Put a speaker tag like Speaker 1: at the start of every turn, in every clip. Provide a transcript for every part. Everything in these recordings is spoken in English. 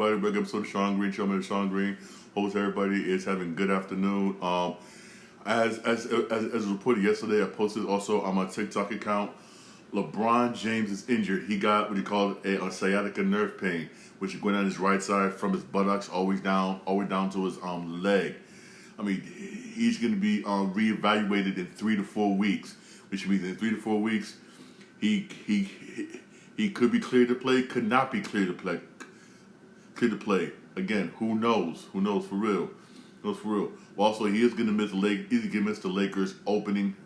Speaker 1: Big episode of Sean Green, Showman Sean Green. Hopes everybody is having a good afternoon. As reported yesterday, I posted also on my TikTok account. LeBron James is injured. He got what he called a sciatica nerve pain, which is going down his right side from his buttocks all the way down to his leg. I mean, he's going to be reevaluated in 3 to 4 weeks, which means in 3 to 4 weeks, he could be cleared to play, could not be cleared to play. Again, who knows? Who knows for real? Also, he is gonna miss the Lakers opening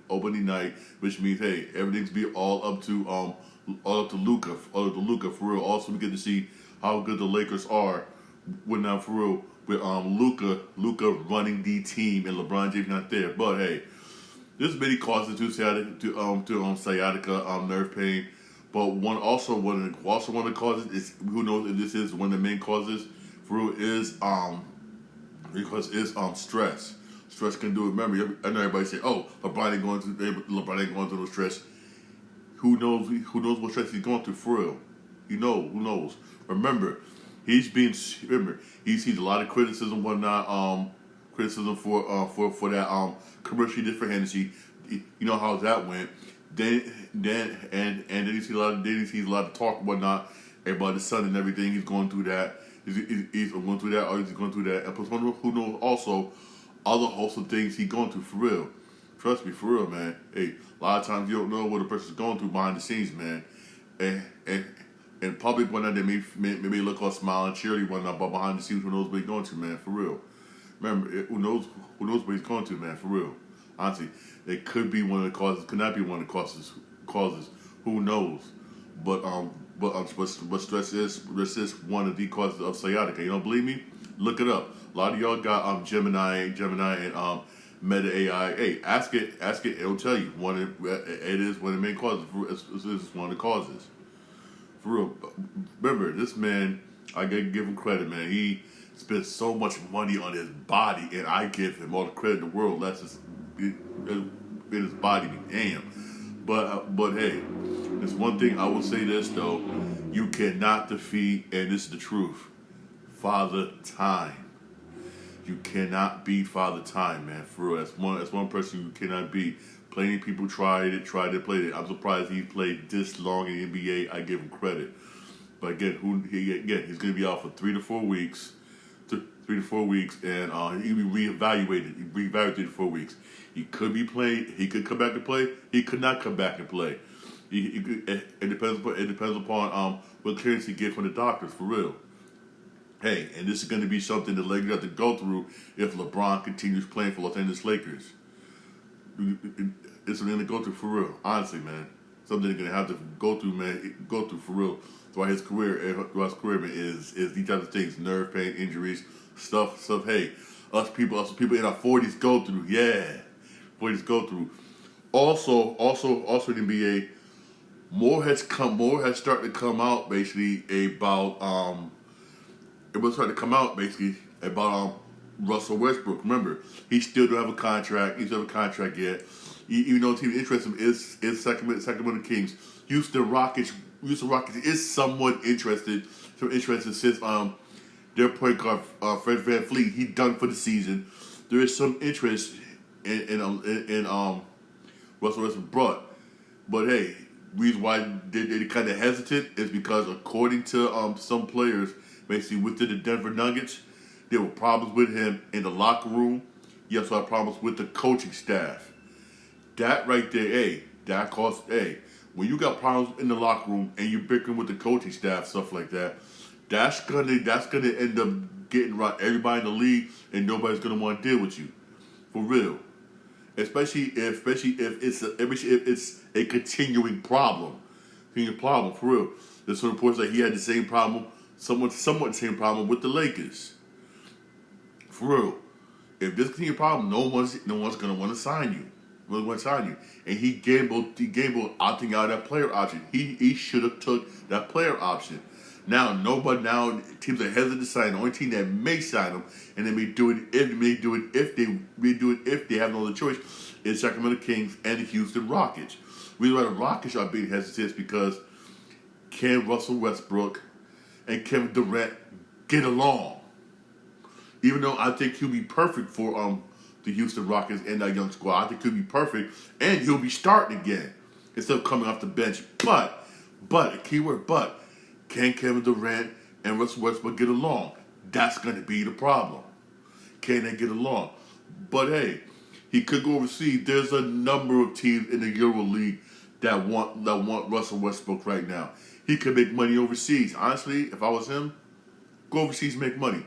Speaker 1: night, which means hey, everything's be all up to Luka for real. Also, we get to see how good the Lakers are with Luka running the team and LeBron James not there. But hey, there's many causes to sciatica nerve pain. But one of the causes is, who knows if this is one of the main causes for real, is stress. Stress can do it. Remember, I know everybody say, "Oh, LeBron ain't going through no stress." Who knows what stress he's going through for real? Who knows? Remember, he sees a lot of criticism, whatnot. Criticism for that commercial he did for Hennessy. You know how that went. Then he sees a lot of talk and whatnot about his son and everything. He's going through that. He's going through that, or he's going through that. And plus, who knows also other hosts of things he's going through for real. Trust me, for real, man. Hey, a lot of times you don't know what a person's going through behind the scenes, man. And public whatnot, they may look all smiling, cheery whatnot, but behind the scenes, who knows what he's going through, man, for real. Remember, who knows what he's going through, man, for real. Honestly, it could be one of the causes, could not be one of the causes. Who knows? But stress is one of the causes of sciatica. You don't believe me? Look it up. A lot of y'all got Gemini and Meta AI. Hey, ask it. It'll tell you. It is one of the main causes. It's one of the causes. For real. Remember, this man, I gotta give him credit, man. He spent so much money on his body, and I give him all the credit in the world. That's just his body, damn. But hey, there's one thing I will say this though: you cannot defeat, and this is the truth, Father Time. You cannot beat Father Time, man. For real, that's one person you cannot beat. Plenty of people tried to play it. I'm surprised he played this long in the NBA. I give him credit. But again, he's going to be out for 3 to 4 weeks. 3 to 4 weeks, and he'll be reevaluated. Reevaluated in 4 weeks. He could be playing. He could come back and play. He could not come back and play. It depends upon what clearance he gets from the doctors. For real. Hey, and this is going to be something the Lakers have to go through if LeBron continues playing for Los Angeles Lakers. It's something to go through for real. Honestly, man, something they're going to have to go through, man. Go through for real throughout his career. Man, is these types of things: nerve pain, injuries, stuff. Hey, us people in our 40s go through. Yeah, 40s go through. Also in the NBA, more has started to come out basically about it was starting to come out basically about Russell Westbrook. Remember, he still don't have a contract. He doesn't have a contract yet. Even though the team interested in him is Sacramento Kings. Houston Rockets is somewhat interested since their point guard Fred VanVleet, he done for the season. There is some interest in Russell Westbrook, but hey, reason why they kind of hesitant is because according to some players, basically within the Denver Nuggets, there were problems with him in the locker room. He also had problems with the coaching staff. That right there, that caused, when you got problems in the locker room and you're bickering with the coaching staff, stuff like that, that's gonna end up getting around everybody in the league, and nobody's gonna want to deal with you, for real. Especially if it's a continuing problem, for real. There's some reports that he had the same problem, somewhat the same problem with the Lakers, for real. If this continuing problem, no one's gonna want to sign you. And he gambled opting out that player option. He should have took that player option. Now teams are hesitant to sign. The only team that may sign him, and they may do it if they have no other choice, is Sacramento Kings and the Houston Rockets. The reason why the Rockets are being hesitant is because can Russell Westbrook and Kevin Durant get along. Even though I think he'll be perfect for the Houston Rockets and that young squad. I think he'll be perfect, and he'll be starting again instead of coming off the bench. But, a keyword but, can Kevin Durant and Russell Westbrook get along? That's going to be the problem. Can they get along? But hey, he could go overseas. There's a number of teams in the Euro League that want Russell Westbrook right now. He could make money overseas. Honestly, if I was him, go overseas and make money.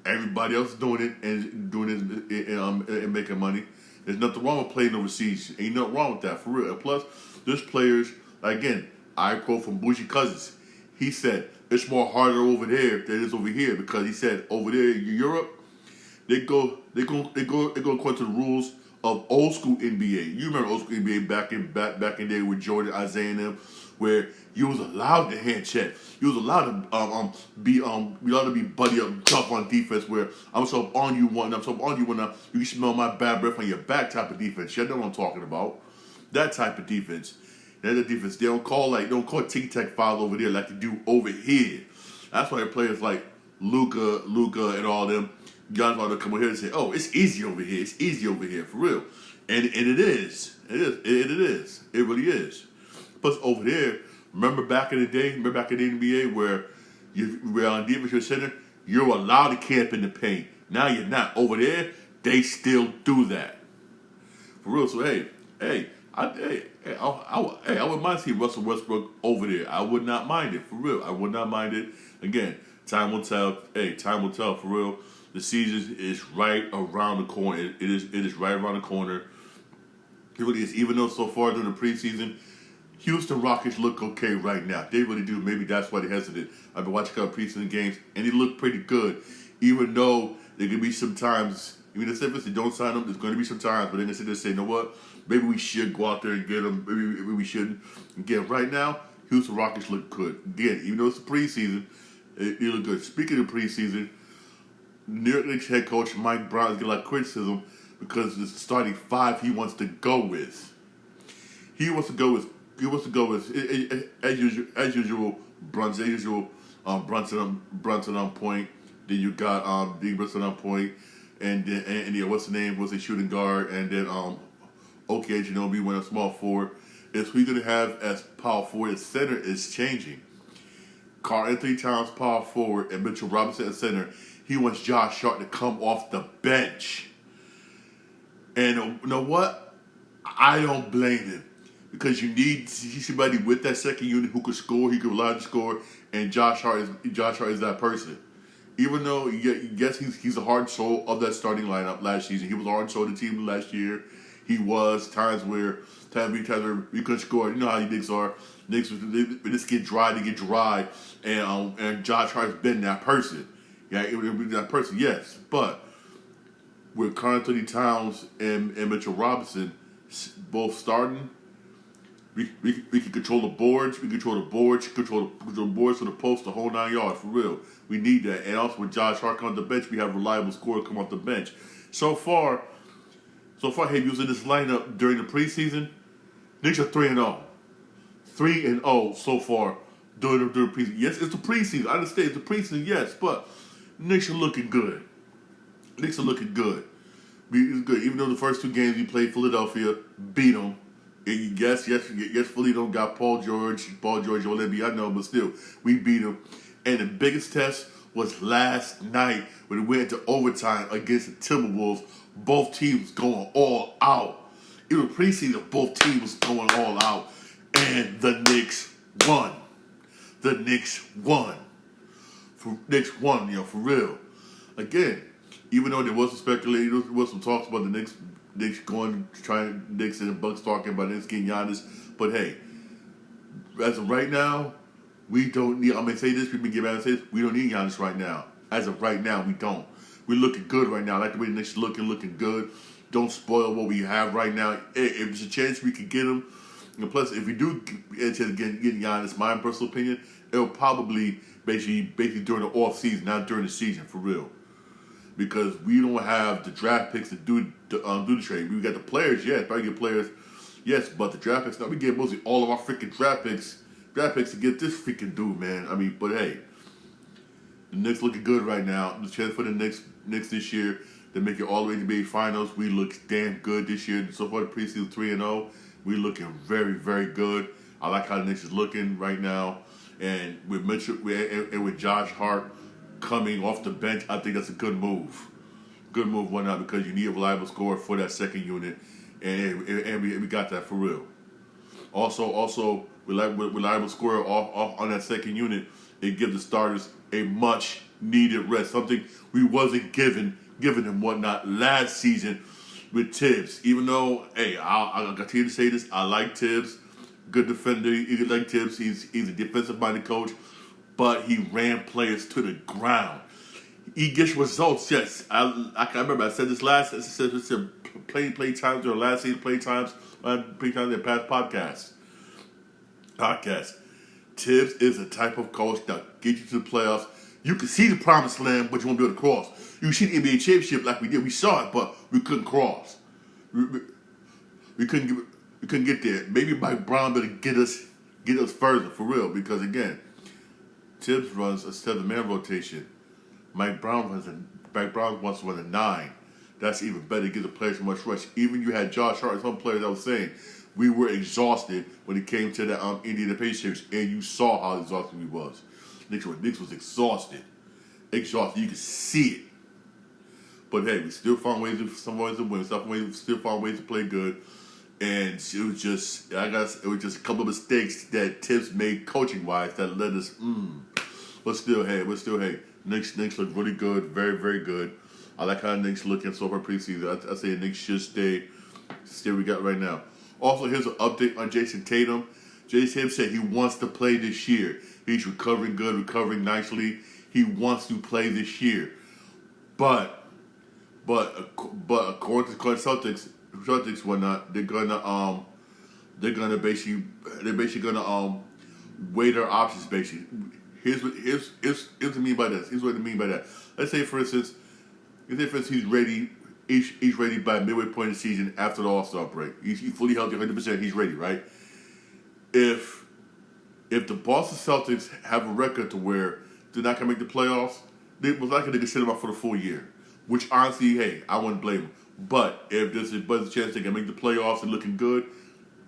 Speaker 1: Everybody else is doing it and making money. There's nothing wrong with playing overseas. Ain't nothing wrong with that, for real. And plus, there's players, again, I quote from Bougie Cousins. He said, it's more harder over there than it is over here, because he said over there in Europe, they go according to the rules of old school NBA. You remember old school NBA back in the day with Jordan, Isaiah, and them, where you was allowed to hand check. You was allowed to be buddy up tough on defense. Where I'm so on you one, I'm so on you one. You can smell my bad breath on your back type of defense. You know what I'm talking about? That type of defense. That's the defense. They don't call tic tac fouls over there like they do over here. That's why players like Luka, and all them guys want to come over here and say, "Oh, it's easy over here. It's easy over here for real," and it is. It is. It really is. Plus over there, remember back in the NBA where you were on defensive center, you're allowed to camp in the paint. Now you're not. Over there, they still do that. For real. So I would mind seeing Russell Westbrook over there. I would not mind it, for real. I would not mind it. Again, time will tell. Time will tell, for real. The season is right around the corner. It is right around the corner. It really is. Even though so far during the preseason, Houston Rockets look okay right now. They really do. Maybe that's why they hesitate. I've been watching a couple preseason games, and they look pretty good. Even though there can be some times, even if they don't sign them, there's going to be some times, but they're going to sit there and say, you know what? Maybe we should go out there and get them. Maybe we shouldn't. Again, right now, Houston Rockets look good. Again, even though it's the preseason, they look good. Speaking of preseason, New York Knicks head coach Mike Brown is getting a lot of criticism because it's the starting five he wants to go with. He wants to go with as usual Brunson on point. Then you got D. Brunson on point, and then what's the name? Was a shooting guard, and then OK Anunoby went a small forward. Is who you're gonna have as power forward? The center is changing. Karl Anthony Towns power forward and Mitchell Robinson at center. He wants Josh Hart to come off the bench. And you know what? I don't blame him. Because you need somebody with that second unit who could score, he could rely to score, and Josh Hart is that person. Even though, yes, he's the heart and soul of that starting lineup last season. He was the heart and soul of the team last year. He was times where we couldn't score. You know how the Knicks are. Knicks, they just get dry, and Josh Hart's been that person. Yeah, it would be that person, yes. But with Karl Anthony Towns and Mitchell Robinson both starting, we can control the boards. We control the boards for the post, the whole 9 yards, for real. We need that. And also with Josh Hart coming off the bench, we have a reliable scorer come off the bench. So far, hey, using this lineup during the preseason, Knicks are 3-0. 3-0 so far during the preseason. Yes, it's the preseason. I understand it's the preseason, yes, but Knicks are looking good. It's good. Even though the first two games we played Philadelphia, beat them. And yes, Philly don't got Paul George, Olympia, I know, but still, we beat them. And the biggest test was last night when we went into overtime against the Timberwolves. Both teams going all out. It was preseason, both teams going all out. And the Knicks won. Knicks won, for real. Again, even though there was some speculation, there was some talks about the Knicks and the Bucks talking about Knicks getting Giannis. But hey, as of right now, we don't need. I'm gonna say this. People get mad and say this. We don't need Giannis right now. As of right now, we don't. We're looking good right now. I like the way the Knicks looking good. Don't spoil what we have right now. If there's a chance we could get him, and plus, if we do get Giannis, my personal opinion, it'll probably basically during the off season, not during the season, for real. Because we don't have the draft picks to do the trade. We got the players, yes, probably get players, yes, but the draft picks. Now we get mostly all of our freaking draft picks to get this freaking dude, man. I mean, but hey, The Knicks looking good right now. The chance for the Knicks this year to make it all the way to NBA Finals. We look damn good this year. So far, the preseason 3-0. We looking very, very good. I like how the Knicks is looking right now. And with Mitchell and with Josh Hart coming off the bench, I think that's a good move. Good move, why not? Because you need a reliable scorer for that second unit, and we got that for real. Also, reliable scorer off on that second unit, it gives the starters a much needed rest, something we wasn't given them whatnot last season with Tibbs. Even though, hey, I'll continue to say this, I like Tibbs, good defender. You like Tibbs, he's a defensive-minded coach, but he ran players to the ground. He gets results, yes. I remember I said this last. I said play times or last season play times in past podcast. Tibbs is the type of coach that gets you to the playoffs. You can see the promised land, but you won't be able to cross. You see the NBA championship like we did. We saw it, but we couldn't cross. We couldn't get there. Maybe Mike Brown better get us further for real. Because again, Tibbs runs a 7-man rotation. Mike Brown wants to run a 9. That's even better. It gives the players so much rush. Even you had Josh Hart and some players that was saying we were exhausted when it came to the Indiana Pacers, and you saw how exhausted we was. Knicks was exhausted. You could see it. But hey, we still found ways to win. Still found ways to play good. And it was just a couple of mistakes that Tibbs made coaching wise that led us. But still, hey. Knicks look really good, very, very good. I like how the Knicks looking so far preseason. I say the Knicks should stay we got right now. Also, here's an update on Jason Tatum. Jason said he wants to play this year. He's recovering good, recovering nicely. He wants to play this year. But according to the Celtics whatnot, they're basically gonna weigh their options basically. Here's what I mean by this. Here's what I mean by that. Let's say for instance he's ready. He's ready by midway point of the season after the All-Star break. He's fully healthy, 100%. He's ready, right? If the Boston Celtics have a record to where they're not gonna make the playoffs, they most likely to consider him out for the full year. Which honestly, hey, I wouldn't blame him. But if there's a chance they can make the playoffs and looking good,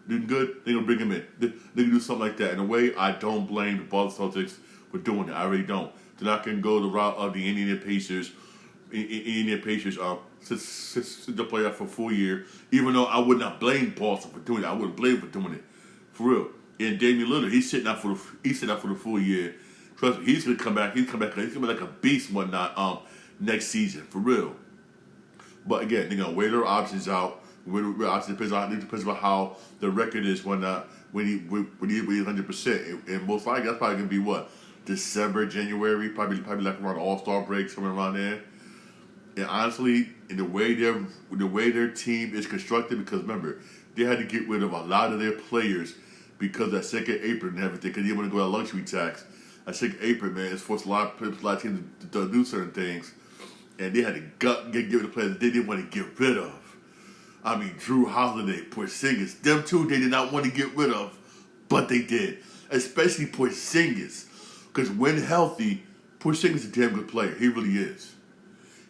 Speaker 1: they're gonna bring him in. They can do something like that. In a way, I don't blame the Boston Celtics for doing it. I really don't. They're not gonna go the route of the Indiana Pacers. Since the playoff for a full year. Even though I would not blame Boston for doing it, I wouldn't blame him for doing it, for real. And Damian Lillard, he's sitting out for the full year. Trust me, he's gonna come back. He's gonna be like a beast and whatnot. Next season, for real. But again, they're gonna weigh their options out. It depends on how the record is when he's 100%. And most likely that's probably gonna be what? December, January, probably like around the All-Star break, somewhere around there. And honestly, in the way their team is constructed, because remember, they had to get rid of a lot of their players because of that second apron and everything, because they didn't want to go that luxury tax. That second apron, man, it's forced a lot of teams to do certain things. And they had to get rid of the players they didn't want to get rid of. I mean, Drew Holiday, Porzingis, them two they did not want to get rid of, but they did. Especially Porzingis. Because when healthy, Porzingis is a damn good player. He really is.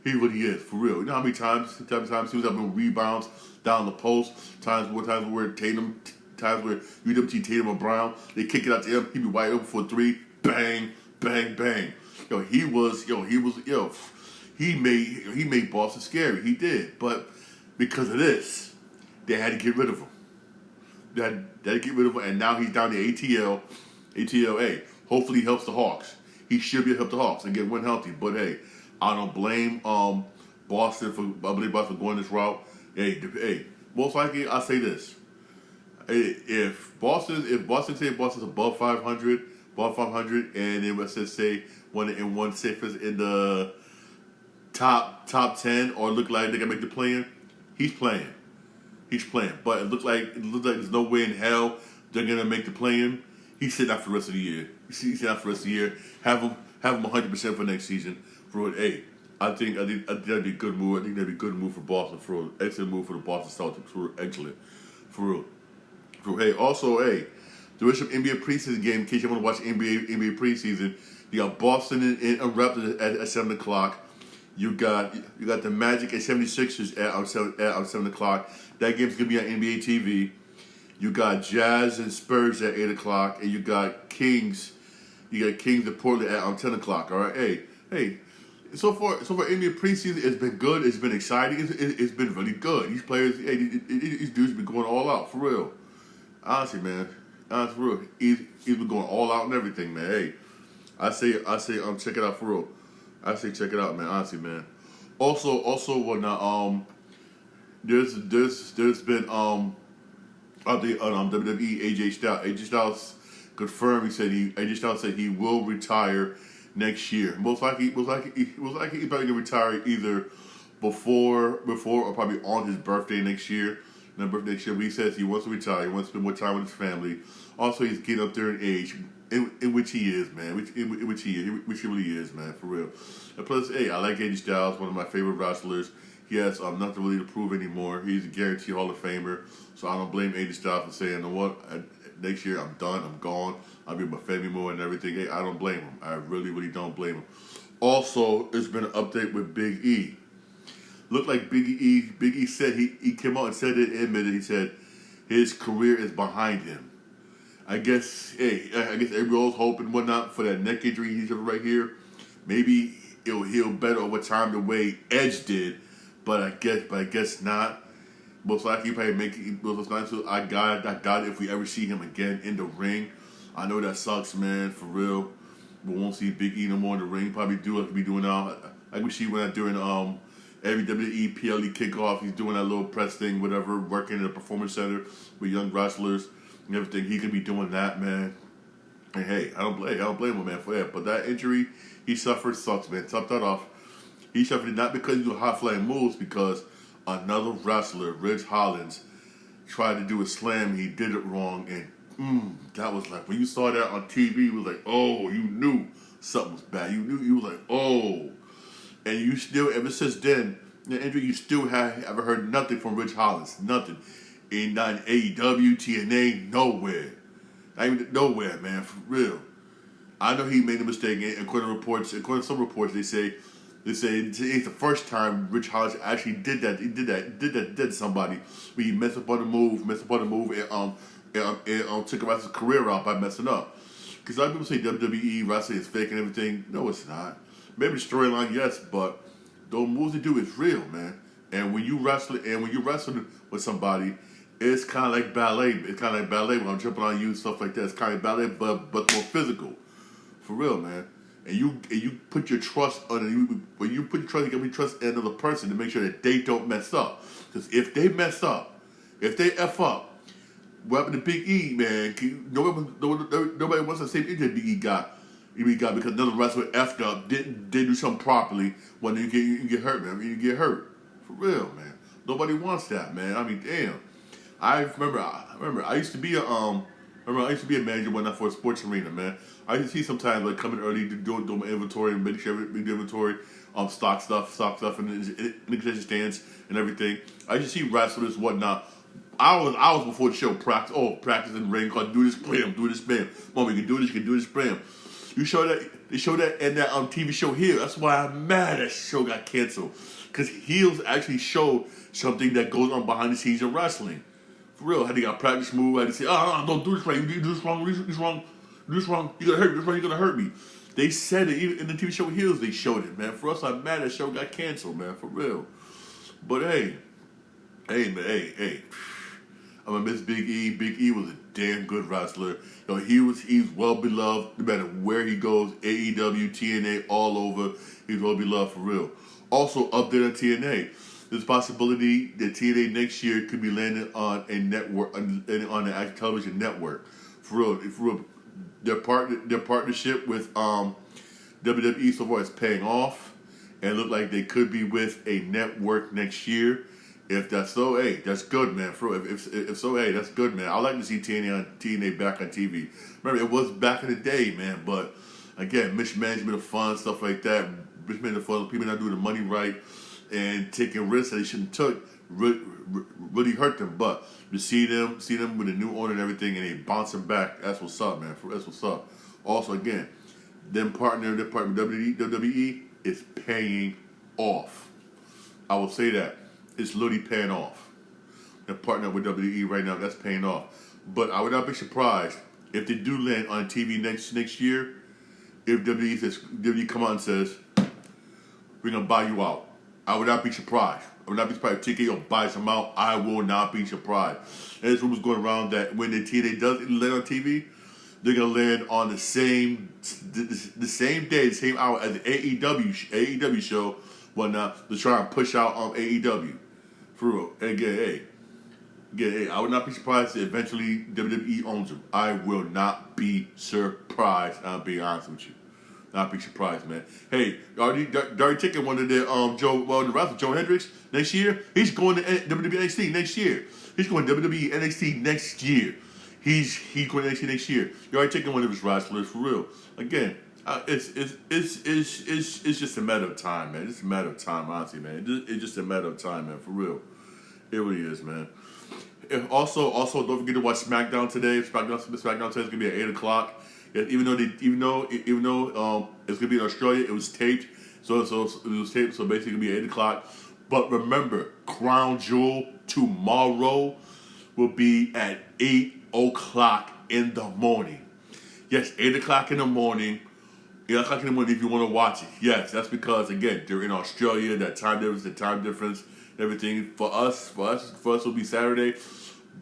Speaker 1: He really is, for real. You know how many times he was having rebounds down the post, times where UWT Tatum or Brown, they kick it out to him, he'd be wide open for a 3, bang, bang, bang. He made Boston scary. He did. But because of this, they had to get rid of him. They had to get rid of him, and now he's down to ATL. ATLA. Hopefully he helps the Hawks. He should be able to help the Hawks and get one healthy. But hey, I don't blame Boston for going this route. Hey, most likely I say this. If Boston's above 500, and then let's just say one in the top 10, or look like they can make the play-in, he's playing. But it looks like there's no way in hell they're gonna make the play-in. He's sitting out for the rest of the year. Have him 100% for next season. I think that'd be a good move. I think that'd be a good move for Boston. For an excellent move for the Boston Celtics. Excellent. For real. Hey, also, there was some NBA preseason game. In case you want to watch NBA preseason, You got Boston and Raptors at 7 o'clock. You got the Magic and 76ers at 7 o'clock. That game's gonna be on NBA TV. You got Jazz and Spurs at 8 o'clock, and you got Kings. You got Kings and Portland at 10 o'clock. All right, hey. So far NBA preseason, it's been good. It's been exciting. It's been really good. These players, these dudes been going all out for real. Honestly, man. For real. He's been going all out and everything, man. Hey, I say, check it out for real. I say, check it out, man. Honestly, man. Also, when there's been update on WWE AJ Styles. AJ Styles confirmed. AJ Styles said he will retire next year. Most likely he's probably gonna retire either before or probably on his birthday next year. But he says he wants to retire. He wants to spend more time with his family. Also, he's getting up there in age, in which he is, man. Which he really is, man, for real. And plus, hey, I like AJ Styles, one of my favorite wrestlers. He has nothing really to prove anymore. He's a guaranteed Hall of Famer. So I don't blame AJ Styles for saying, you know what, next year I'm done, I'm gone. I'll be with my family more and everything. Hey, I don't blame him. I really, really don't blame him. Also, there's been an update with Big E. Looked like Big E said, he came out and said it, admitted, he said his career is behind him. I guess everybody's hoping whatnot for that neck injury he's having right here. Maybe it'll heal better over time the way Edge did, but I guess not. Most likely probably make it. Most likely, I got it if we ever see him again in the ring. I know that sucks, man, for real. We won't see Big E no more in the ring. Probably do like we doing now. Like we see when during every WWE PLE kickoff, he's doing that little press thing, whatever, working in a performance center with young wrestlers and everything. He could be doing that, man. And hey, I don't blame him, man, for that. But that injury he suffered sucks, man. Top that off. He suffered it not because he was high flying moves, because another wrestler, Ridge Hollins, tried to do a slam. He did it wrong, and that was like, when you saw that on TV, it was like, oh, you knew something was bad. You knew, you was like, oh. And you still, ever since then, the injury, you still haven't heard nothing from Ridge Hollins. Nothing. Not in AEW, TNA, nowhere. Not even nowhere, man, for real. I know he made a mistake, and according to some reports, they say it's the first time Ridge Hollins actually did that. He did to somebody. Where he messed up on the move, and took a wrestler's career out by messing up. Because a lot of people say WWE wrestling is fake and everything. No, it's not. Maybe the storyline, yes, but those moves they do is real, man. And when you wrestle with somebody, it's kind of like ballet. It's kind of like ballet when I'm jumping on you and stuff like that. It's kind of ballet, but more physical, for real, man. And you put your trust on it. When you put your trust, you got to trust in another person to make sure that they don't mess up. Because if they mess up, if they F up, what happened to Big E, man? Nobody wants the same injury Big E got. Because another wrestler effed up, didn't do something properly. When you get hurt, man. You get hurt, for real, man. Nobody wants that, man. I mean, damn. I remember. I used to be a manager when I for a sports arena, man. I used to see sometimes like coming early to do my inventory and make sure we do inventory, stock stuff in the concession stands and everything. I used to see wrestlers whatnot. I was before the show practice in the ring, called do this, bam. Mom, you can do this, bam. They show that in that TV show here. That's why I'm mad that show got canceled. Because heels actually show something that goes on behind the scenes of wrestling. For real, how they got practice move, how they say, don't do this right, you do this wrong, you're gonna hurt me. They said it, even in the TV show Heels, they showed it, man. For us, I'm mad that show got canceled, man, for real. But hey, man, I'm gonna miss Big E. Big E was a damn good wrestler. He's well beloved, no matter where he goes, AEW, TNA, all over. He's well beloved for real. Also, update on TNA. There's a possibility that TNA next year could be landing on a network, on an actual television network. For real. Their partnership with WWE so far is paying off, and it look like they could be with a network next year. If that's so, hey, that's good, man. For real. If so, hey, that's good, man. I like to see TNA back on TV. Remember, it was back in the day, man. But again, mismanagement of funds, stuff like that. Mismanagement of funds, people not doing the money right, and taking risks that they shouldn't took really hurt them. But to see them with a new owner and everything, and they bouncing back, that's what's up, man. That's what's up. Also, again, Their partner with WWE is paying off. I will say that. It's literally paying off. Their partner with WWE right now, that's paying off. But I would not be surprised if they do land on TV next year, if WWE come out and says, we're going to buy you out. I would not be surprised. I would not be surprised if TKO buys them out. I will not be surprised. And there's rumors going around that when the TNA does land on TV, they're going to land on the same day, the same hour as the AEW show, whatnot, to try and push out on AEW. For real. And again, I would not be surprised if eventually WWE owns them. I will not be surprised. I'll be honest with you. Not be surprised, man. Hey, already taking one of the the wrestler Joe Hendricks next year. He's going to WWE NXT next year. He's going to WWE NXT next year. He's going to NXT next year. You're already taking one of his wrestlers for real. Again, it's just a matter of time, man. It's a matter of time, honestly, man. It's just a matter of time, man. For real, it really is, man. Also, don't forget to watch SmackDown today. SmackDown today is gonna be at 8:00. Even though it's gonna be in Australia, it was taped. So it was taped. So basically, it'll be at 8:00. But remember, Crown Jewel tomorrow will be at 8:00 in the morning. Yes, 8:00 in the morning. 8:00 in the morning if you want to watch it. Yes, that's because again they're in Australia. That time difference, everything. For us will be Saturday.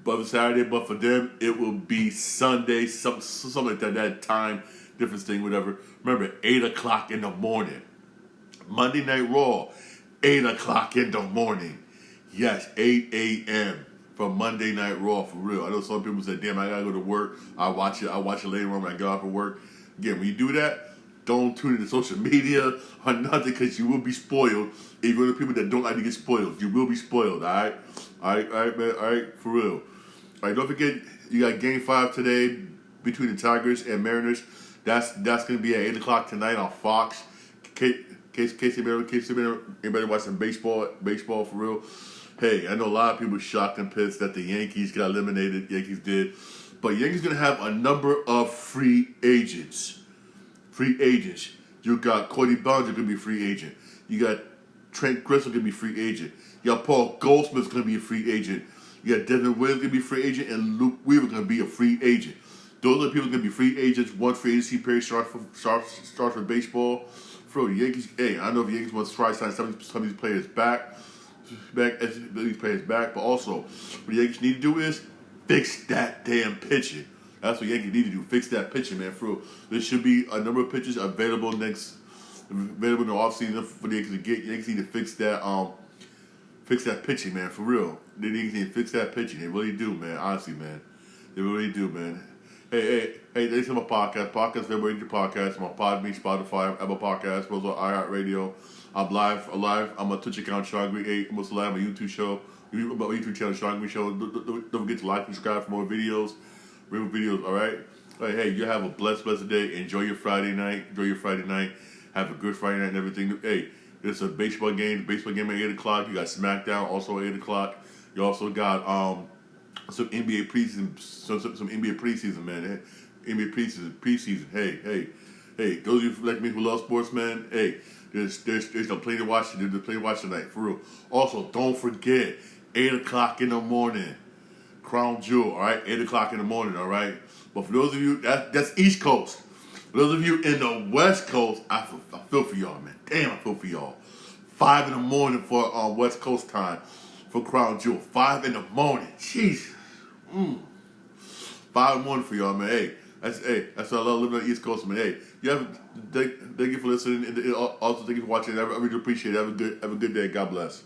Speaker 1: But for them, it will be Sunday, something like that time difference thing, whatever. Remember, 8:00 in the morning. Monday Night Raw, 8:00 in the morning. Yes, 8 a.m. for Monday Night Raw, for real. I know some people say, damn, I gotta go to work. I watch it later on when I get off of work. Again, when you do that, don't tune into social media or nothing because you will be spoiled. If you're the people that don't like to get spoiled, you will be spoiled, all right? All right, man, all right, for real. All right, don't forget, you got Game 5 today between the Tigers and Mariners. That's going to be at 8:00 tonight on Fox. Case anybody watching baseball for real. Hey, I know a lot of people shocked and pissed that the Yankees got eliminated. Yankees did. But Yankees going to have a number of free agents. You got Cody Bellinger going to be a free agent. You got Trent Grisham going to be a free agent. You got Paul Goldschmidt's going to be a free agent. You got Devin Williams going to be a free agent, and Luke Weaver going to be a free agent. Those are the people going to be free agents. One free agency period starts for baseball. For the Yankees, hey, I know if the Yankees want to try to sign some of these players back, but also what the Yankees need to do is fix that damn pitching. That's what Yankees need to do. Fix that pitching, man. For real. There should be a number of pitchers available in the offseason for the Yankees to get. Yankees need to fix that pitching, man. For real. The Yankees need to fix that pitching. They really do, man. Honestly, man. They really do, man. Hey, thanks for my podcast. Podcast, everybody your podcast. My Podbean, Spotify, Apple Podcasts, also iHeartRadio. I'm live. I'm on Twitch account, Sean Green 8. I'm also live on my YouTube show. My YouTube channel, Sean Green Show. Don't forget to like and subscribe for more videos. Real videos, all right? Hey, you have a blessed day. Enjoy your Friday night. Have a good Friday night and everything. Hey, there's a baseball game. The baseball game at 8:00. You got SmackDown also at 8:00. You also got some NBA preseason. Some NBA preseason, man. NBA preseason. Hey. Those of you like me who love sports, man. Hey, there's plenty to watch. There's plenty to watch tonight, for real. Also, don't forget 8:00 in the morning. Crown Jewel, all right? 8:00 in the morning, all right? But for those of you, that's East Coast. For those of you in the West Coast, I feel for y'all, man. Damn, I feel for y'all. 5 in the morning for West Coast time for Crown Jewel. 5 in the morning. Jeez. 5 in the morning for y'all, man. Hey, that's why I love living on the East Coast, man. Hey, thank you for listening. And also, thank you for watching. I really appreciate it. Have a good day. God bless.